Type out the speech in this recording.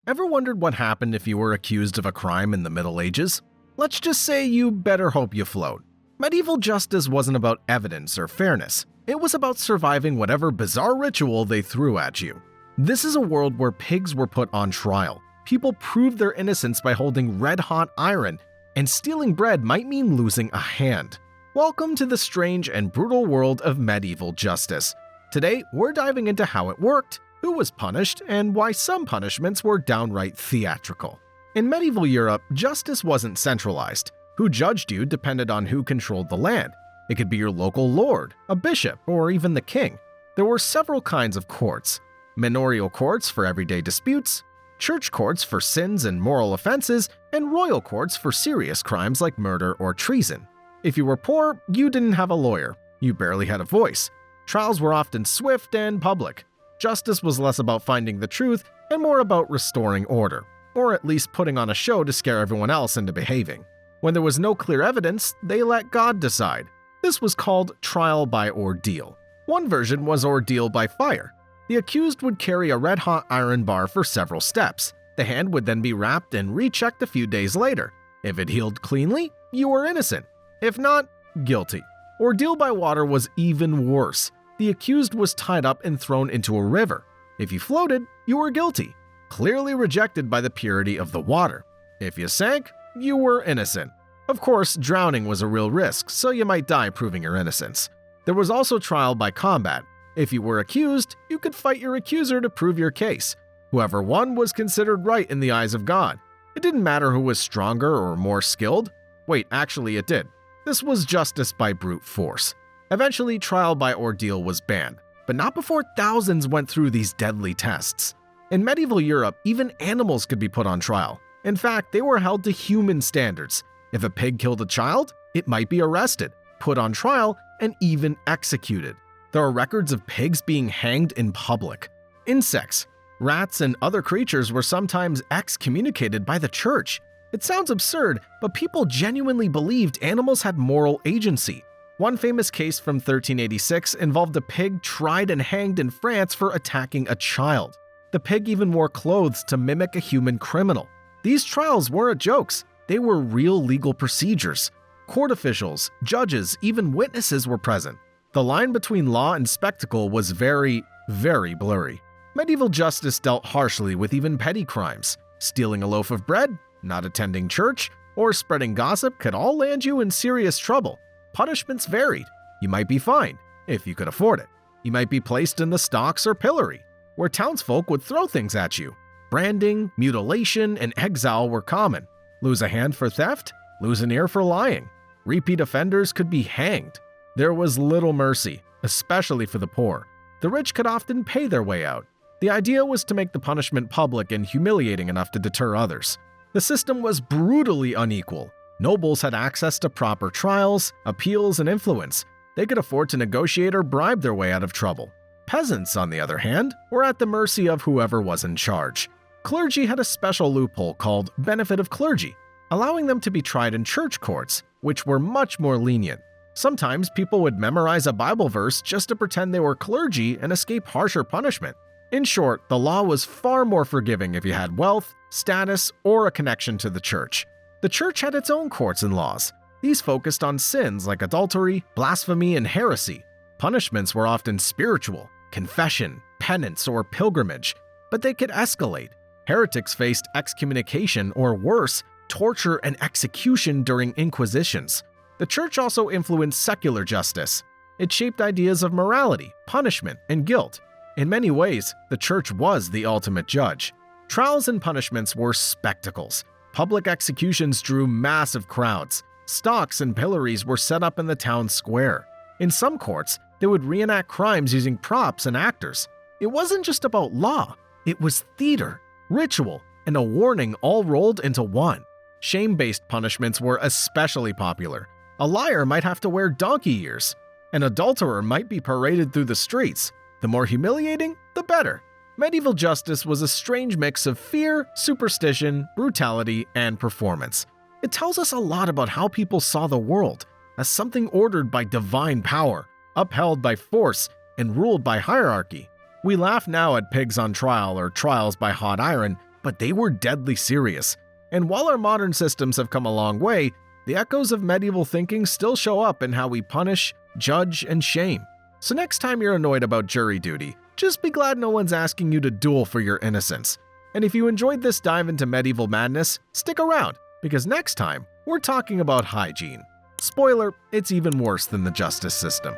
Ever wondered what happened if you were accused of a crime in the Middle Ages? Let's just say you better hope you float. Medieval justice wasn't about evidence or fairness. It was about surviving whatever bizarre ritual they threw at you. This is a world where pigs were put on trial. People proved their innocence by holding red-hot iron, and stealing bread might mean losing a hand. Welcome to the strange and brutal world of medieval justice. Today, we're diving into how it worked, who was punished, and why some punishments were downright theatrical. In medieval Europe, justice wasn't centralized. Who judged you depended on who controlled the land. It could be your local lord, a bishop, or even the king. There were several kinds of courts: manorial courts for everyday disputes, church courts for sins and moral offenses, and royal courts for serious crimes like murder or treason. If you were poor, you didn't have a lawyer. You barely had a voice. Trials were often swift and public. Justice was less about finding the truth and more about restoring order, or at least putting on a show to scare everyone else into behaving. When there was no clear evidence, they let God decide. This was called trial by ordeal. One version was ordeal by fire. The accused would carry a red-hot iron bar for several steps. The hand would then be wrapped and rechecked a few days later. If it healed cleanly, you were innocent. If not, guilty. Ordeal by water was even worse. The accused was tied up and thrown into a river. If you floated, you were guilty, clearly rejected by the purity of the water. If you sank, you were innocent. Of course, drowning was a real risk, so you might die proving your innocence. There was also trial by combat. If you were accused, you could fight your accuser to prove your case. Whoever won was considered right in the eyes of God. It didn't matter who was stronger or more skilled. Wait, actually it did. This was justice by brute force. Eventually, trial by ordeal was banned, but not before thousands went through these deadly tests. In medieval Europe, even animals could be put on trial. In fact, they were held to human standards. If a pig killed a child, it might be arrested, put on trial, and even executed. There are records of pigs being hanged in public. Insects, rats, and other creatures were sometimes excommunicated by the church. It sounds absurd, but people genuinely believed animals had moral agency. One famous case from 1386 involved a pig tried and hanged in France for attacking a child. The pig even wore clothes to mimic a human criminal. These trials weren't jokes, they were real legal procedures. Court officials, judges, even witnesses were present. The line between law and spectacle was very, very blurry. Medieval justice dealt harshly with even petty crimes. Stealing a loaf of bread, not attending church, or spreading gossip could all land you in serious trouble. Punishments varied. You might be fined, if you could afford it. You might be placed in the stocks or pillory, where townsfolk would throw things at you. Branding, mutilation, and exile were common. Lose a hand for theft, lose an ear for lying. Repeat offenders could be hanged. There was little mercy, especially for the poor. The rich could often pay their way out. The idea was to make the punishment public and humiliating enough to deter others. The system was brutally unequal. Nobles had access to proper trials, appeals, and influence. They could afford to negotiate or bribe their way out of trouble. Peasants, on the other hand, were at the mercy of whoever was in charge. Clergy had a special loophole called benefit of clergy, allowing them to be tried in church courts, which were much more lenient. Sometimes people would memorize a Bible verse just to pretend they were clergy and escape harsher punishment. In short, the law was far more forgiving if you had wealth, status, or a connection to the church. The church had its own courts and laws. These focused on sins like adultery, blasphemy, and heresy. Punishments were often spiritual, confession, penance, or pilgrimage, but they could escalate. Heretics faced excommunication or worse, torture and execution during inquisitions. The church also influenced secular justice. It shaped ideas of morality, punishment, and guilt. In many ways, the church was the ultimate judge. Trials and punishments were spectacles. Public executions drew massive crowds. Stocks and pillories were set up in the town square. In some courts, they would reenact crimes using props and actors. It wasn't just about law, it was theater, ritual, and a warning all rolled into one. Shame-based punishments were especially popular. A liar might have to wear donkey ears. An adulterer might be paraded through the streets. The more humiliating, the better. Medieval justice was a strange mix of fear, superstition, brutality, and performance. It tells us a lot about how people saw the world, as something ordered by divine power, upheld by force, and ruled by hierarchy. We laugh now at pigs on trial or trials by hot iron, but they were deadly serious. And while our modern systems have come a long way, the echoes of medieval thinking still show up in how we punish, judge, and shame. So next time you're annoyed about jury duty, just be glad no one's asking you to duel for your innocence. And if you enjoyed this dive into medieval madness, stick around, because next time, we're talking about hygiene. Spoiler, it's even worse than the justice system.